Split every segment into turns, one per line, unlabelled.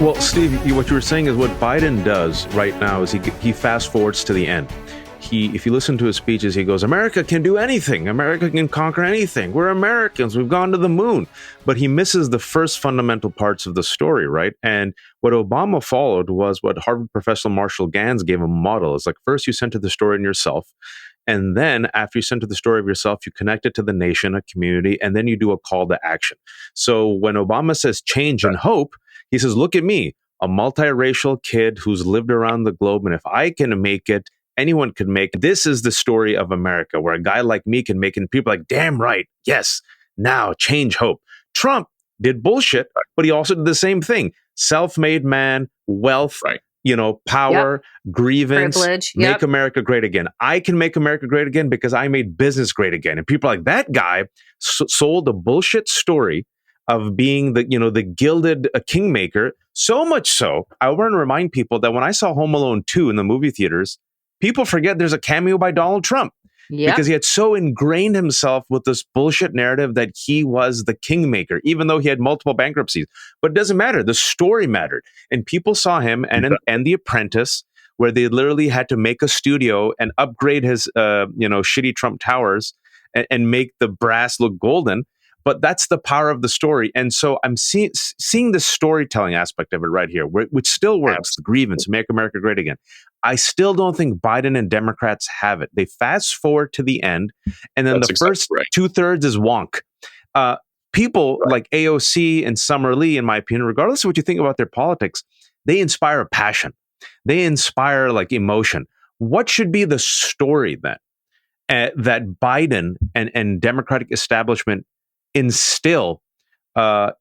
Well, Steve, what you were saying is what Biden does right now is he fast forwards to the end. If you listen to his speeches, he goes, America can do anything. America can conquer anything. We're Americans. We've gone to the moon. But he misses the first fundamental parts of the story, right? And what Obama followed was what Harvard professor Marshall Gans gave him a model. It's like, first you center the story in yourself. And then after you center the story of yourself, you connect it to the nation, a community, and then you do a call to action. So when Obama says change and hope, he says, look at me, a multiracial kid who's lived around the globe. And if I can make it, anyone could make it. This is the story of America, where a guy like me can make it. And people are like, damn right. Yes. Now change, hope. Trump did bullshit, but he also did the same thing. Self-made man, wealth, power, grievance,
privilege,
make America great again. I can make America great again because I made business great again. And people are like, that guy sold a bullshit story of being the gilded kingmaker. So much so, I want to remind people that when I saw Home Alone 2 in the movie theaters, people forget there's a cameo by Donald Trump. Because he had so ingrained himself with this bullshit narrative that he was the kingmaker, even though he had multiple bankruptcies. But it doesn't matter. The story mattered. And people saw him and The Apprentice, where they literally had to make a studio and upgrade his shitty Trump towers and make the brass look golden. But that's the power of the story. And so I'm seeing the storytelling aspect of it right here, which still works, the grievance, make America great again. I still don't think Biden and Democrats have it. They fast forward to the end, and then the first 2/3 is wonk. People like AOC and Summer Lee, in my opinion, regardless of what you think about their politics, they inspire passion. They inspire emotion. What should be the story then that Biden and Democratic establishment instill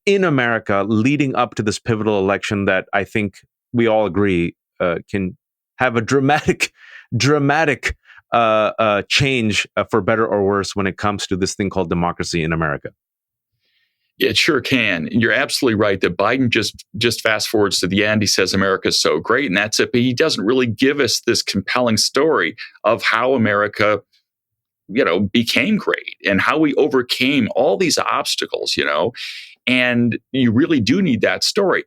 in America leading up to this pivotal election that I think we all agree can have a dramatic change for better or worse when it comes to this thing called democracy in America?
It sure can. You're absolutely right that Biden just fast forwards to the end. He says America's so great, and that's it. But he doesn't really give us this compelling story of how America became great and how we overcame all these obstacles, and you really do need that story.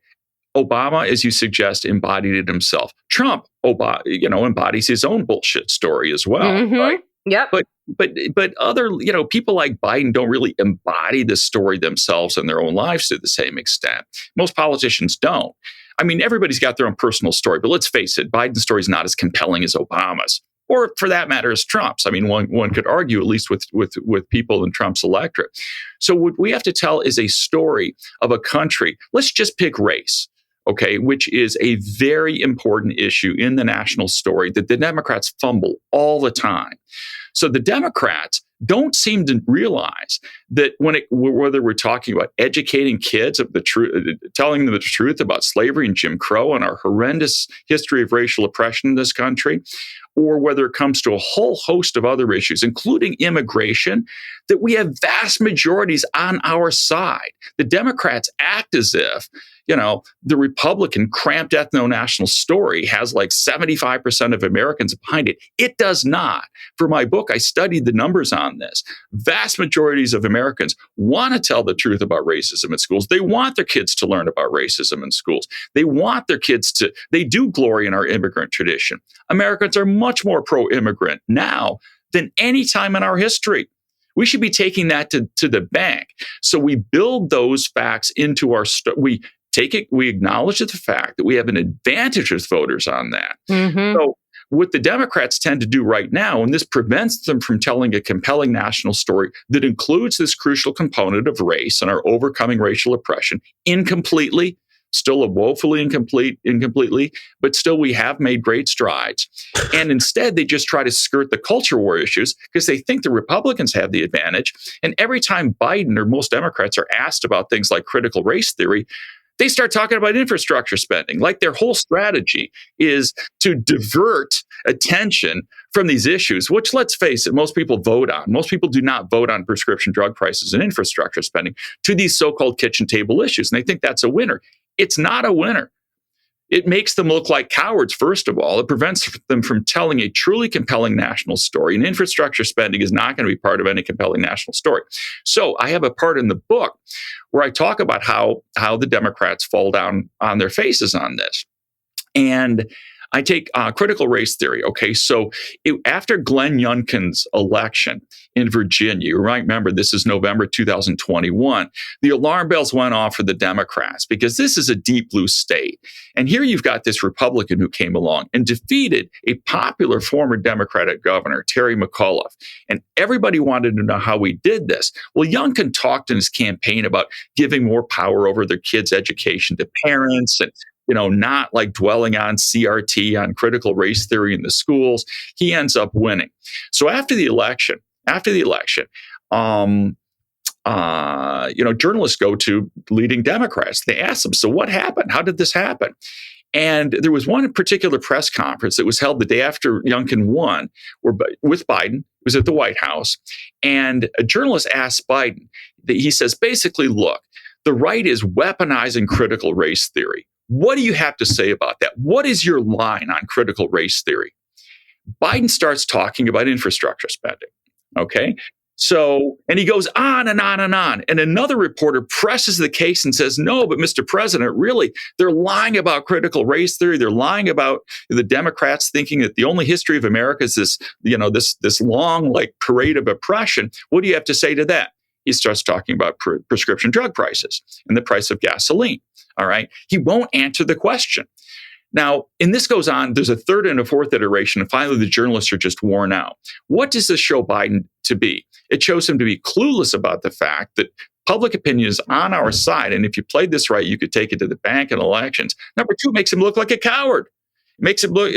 Obama, as you suggest, embodied it himself. Trump, embodies his own bullshit story as well.
Mm-hmm.
Right?
Yep.
But other, people like Biden don't really embody the story themselves in their own lives to the same extent. Most politicians don't. I mean, everybody's got their own personal story, but let's face it, Biden's story is not as compelling as Obama's, or for that matter, as Trump's. I mean, one could argue, at least with people in Trump's electorate. So what we have to tell is a story of a country. Let's just pick race. Okay, which is a very important issue in the national story that the Democrats fumble all the time. So the Democrats don't seem to realize that whether we're talking about educating kids of the truth, telling them the truth about slavery and Jim Crow and our horrendous history of racial oppression in this country, or whether it comes to a whole host of other issues, including immigration, that we have vast majorities on our side. The Democrats act as if, the Republican cramped ethno-national story has 75% of Americans behind it. It does not. For my book, I studied the numbers on this. Vast majorities of Americans want to tell the truth about racism in schools. They want their kids to learn about racism in schools. They want their kids they do glory in our immigrant tradition. Americans are much more pro-immigrant now than any time in our history. We should be taking that to the bank. So we build those facts into our we acknowledge the fact that we have an advantage as voters on that. Mm-hmm. So what the Democrats tend to do right now, and this prevents them from telling a compelling national story that includes this crucial component of race and our overcoming racial oppression incompletely, still a woefully incompletely, but still we have made great strides. And instead, they just try to skirt the culture war issues because they think the Republicans have the advantage. And every time Biden or most Democrats are asked about things like critical race theory, they start talking about infrastructure spending. Like their whole strategy is to divert attention from these issues, which, let's face it, most people vote on. Most people do not vote on prescription drug prices and infrastructure spending, to these so-called kitchen table issues. And they think that's a winner. It's not a winner. It makes them look like cowards, first of all. It prevents them from telling a truly compelling national story. And infrastructure spending is not going to be part of any compelling national story. So I have a part in the book where I talk about how the Democrats fall down on their faces on this. And I take critical race theory. Okay, so after Glenn Youngkin's election in Virginia, you might remember this is November 2021, the alarm bells went off for the Democrats because this is a deep blue state. And here you've got this Republican who came along and defeated a popular former Democratic governor, Terry McAuliffe. And everybody wanted to know how he did this. Well, Youngkin talked in his campaign about giving more power over their kids' education to parents and not like dwelling on CRT, on critical race theory in the schools. He ends up winning. So after the election, journalists go to leading Democrats. They ask them, so what happened? How did this happen? And there was one particular press conference that was held the day after Youngkin won, with Biden. It was at the White House. And a journalist asked Biden, he says, basically, look, the right is weaponizing critical race theory. What do you have to say about that? What is your line on critical race theory? Biden starts talking about infrastructure spending. Okay. So, and he goes on and on and on. And another reporter presses the case and says, no, but Mr. President, really, they're lying about critical race theory. They're lying about the Democrats thinking that the only history of America is this long like parade of oppression. What do you have to say to that? He starts talking about prescription drug prices and the price of gasoline. All right. He won't answer the question. Now, and this goes on, there's a third and a fourth iteration, and finally the journalists are just worn out. What does this show Biden to be? It shows him to be clueless about the fact that public opinion is on our side, and if you played this right, you could take it to the bank in elections. Number two, it makes him look like a coward. It makes him look,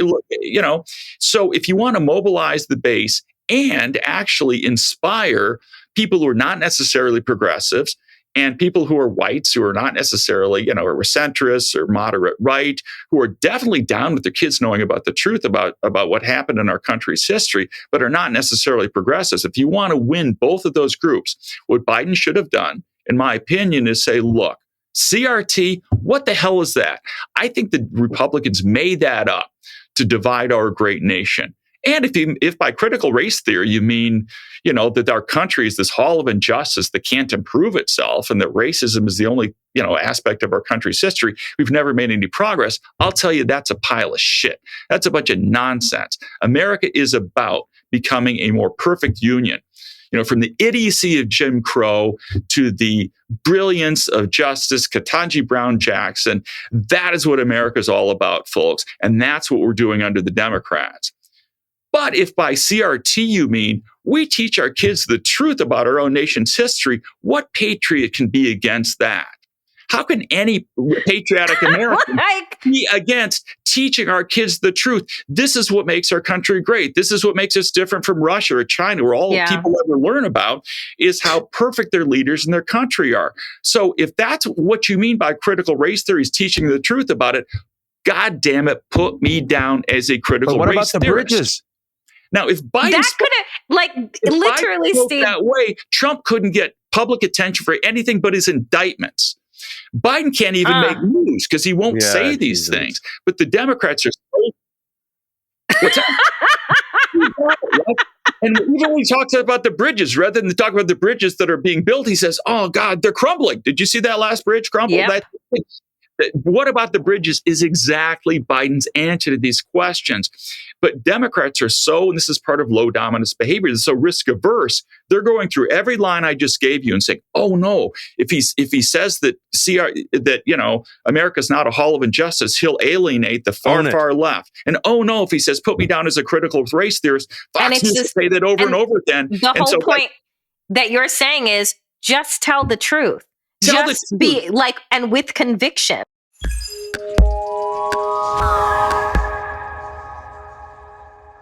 So if you want to mobilize the base and actually inspire people who are not necessarily progressives, and people who are whites who are not necessarily, or centrists or moderate right, who are definitely down with their kids knowing about the truth about what happened in our country's history, but are not necessarily progressives. If you want to win both of those groups, what Biden should have done, in my opinion, is say, look, CRT, what the hell is that? I think the Republicans made that up to divide our great nation. And if by critical race theory you mean, that our country is this hall of injustice that can't improve itself and that racism is the only, aspect of our country's history, we've never made any progress, I'll tell you that's a pile of shit. That's a bunch of nonsense. America is about becoming a more perfect union. From the idiocy of Jim Crow to the brilliance of Justice Ketanji Brown Jackson, that is what America is all about, folks. And that's what we're doing under the Democrats. But if by CRT you mean we teach our kids the truth about our own nation's history, what patriot can be against that? How can any patriotic American be against teaching our kids the truth? This is what makes our country great. This is what makes us different from Russia or China, where all people ever learn about is how perfect their leaders in their country are. So if that's what you mean by critical race theory is teaching the truth about it, God damn it, put me down as a critical race theorist. What about the bridges? Now, if Biden
literally
spoke that way, Trump couldn't get public attention for anything but his indictments. Biden can't even make news because he won't say these things. But the Democrats are so... What's that? And even when he talks about the bridges, rather than talk about the bridges that are being built, he says, oh, God, they're crumbling. Did you see that last bridge crumble?
Yep.
What about the bridges is exactly Biden's answer to these questions. But Democrats are so, and this is part of low dominance behavior, they're so risk averse. They're going through every line I just gave you and saying, oh no, if he says that America's not a hall of injustice, he'll alienate the far left. And oh no, if he says put me down as a critical race theorist, Fox News will say that over and over again.
The whole point that you're saying is just tell the truth. Just be like, and with conviction.